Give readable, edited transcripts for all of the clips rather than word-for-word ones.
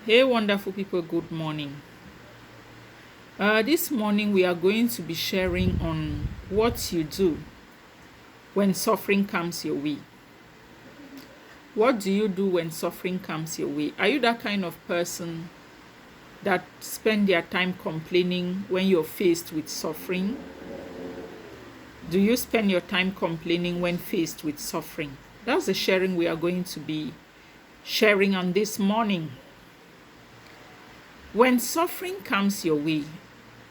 Hey, wonderful people, good morning. This morning, we are going to be sharing on what you do when suffering comes your way. What do you do when suffering comes your way? Are you that kind of person that spend their time complaining when you're faced with suffering? Do you spend your time complaining when faced with suffering? That's the sharing we are going to be sharing on this morning. When suffering comes your way,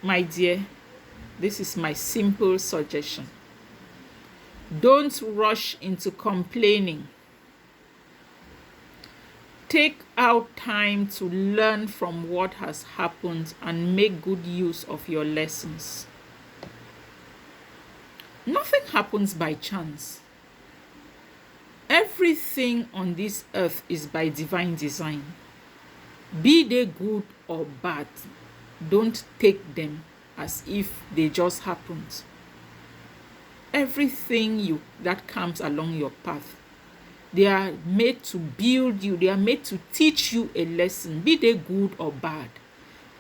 my dear, this is my simple suggestion. Don't rush into complaining. Take out time to learn from what has happened and make good use of your lessons. Nothing happens by chance. Everything on this earth is by divine design. Be they good or bad, don't take them as if they just happened. Everything that comes along your path, they are made to build you. They are made to teach you a lesson, be they good or bad.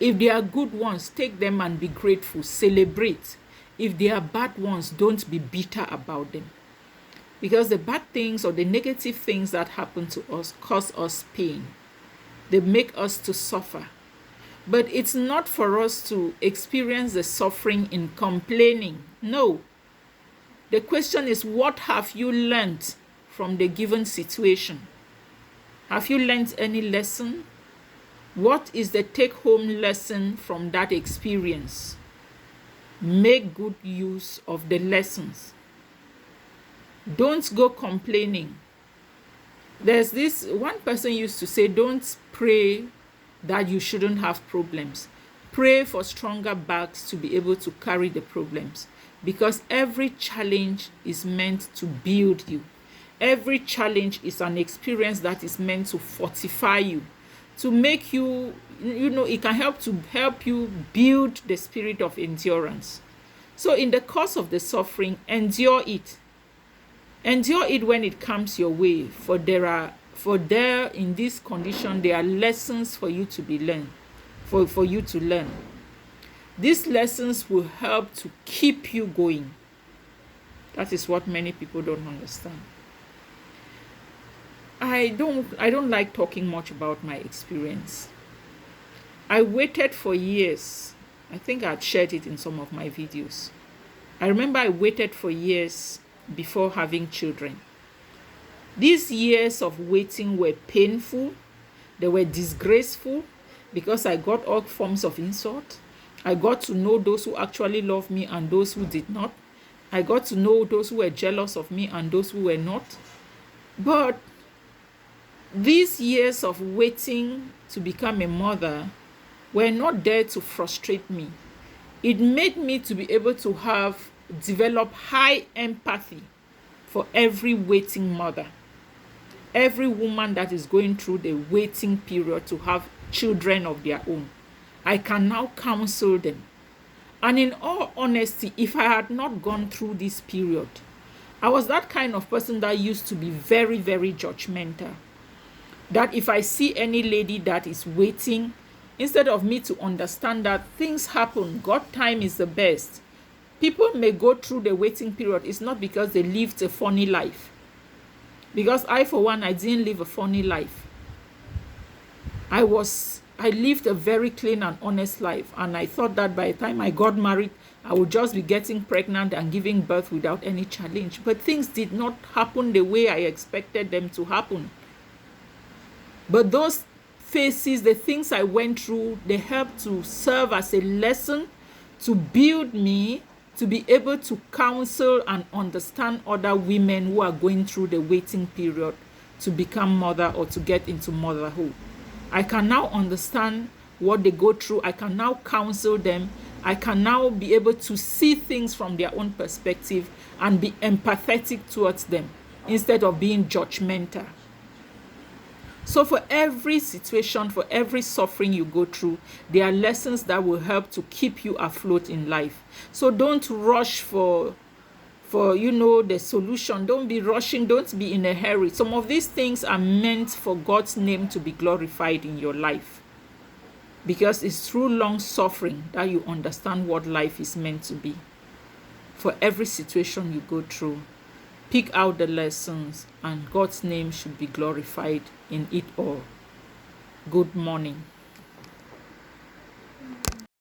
If they are good ones, take them and be grateful, celebrate. If they are bad ones, don't be bitter about them. Because the bad things or the negative things that happen to us cause us pain. They make us to suffer. But it's not for us to experience the suffering in complaining. No. The question is, what have you learned from the given situation? Have you learned any lesson? What is the take-home lesson from that experience? Make good use of the lessons. Don't go complaining. There's this one person used to say, don't pray that you shouldn't have problems. Pray for stronger backs to be able to carry the problems. Because every challenge is meant to build you. Every challenge is an experience that is meant to fortify you, to make you, it can help you build the spirit of endurance. So in the course of the suffering, endure it. Endure it when it comes your way, for there in this condition there are lessons for you to be learned, for you to learn. These lessons will help to keep you going. That is what many people don't understand. I don't like talking much about my experience. I waited for years. I think I had shared it in some of my videos. I remember I waited for years before having children. These years of waiting were painful. They were disgraceful because I got all forms of insult. I got to know those who actually loved me and those who did not. I got to know those who were jealous of me and those who were not. But these years of waiting to become a mother were not there to frustrate me. It made me to be able to develop high empathy for every waiting mother. Every woman that is going through the waiting period to have children of their own. I can now counsel them. And in all honesty, if I had not gone through this period, I was that kind of person that used to be very, very judgmental. That if I see any lady that is waiting, instead of me to understand that things happen, God time is the best. People may go through the waiting period. It's not because they lived a funny life. Because I, for one, I didn't live a funny life. I lived a very clean and honest life. And I thought that by the time I got married, I would just be getting pregnant and giving birth without any challenge. But things did not happen the way I expected them to happen. But those phases, the things I went through, they helped to serve as a lesson to build me to be able to counsel and understand other women who are going through the waiting period to become mother or to get into motherhood. I can now understand what they go through. I can now counsel them. I can now be able to see things from their own perspective and be empathetic towards them instead of being judgmental. So for every situation, for every suffering you go through, there are lessons that will help to keep you afloat in life. So don't rush for the solution. Don't be rushing. Don't be in a hurry. Some of these things are meant for God's name to be glorified in your life. because it's through long suffering that you understand what life is meant to be. For every situation you go through, pick out the lessons, and God's name should be glorified in it all. Good morning.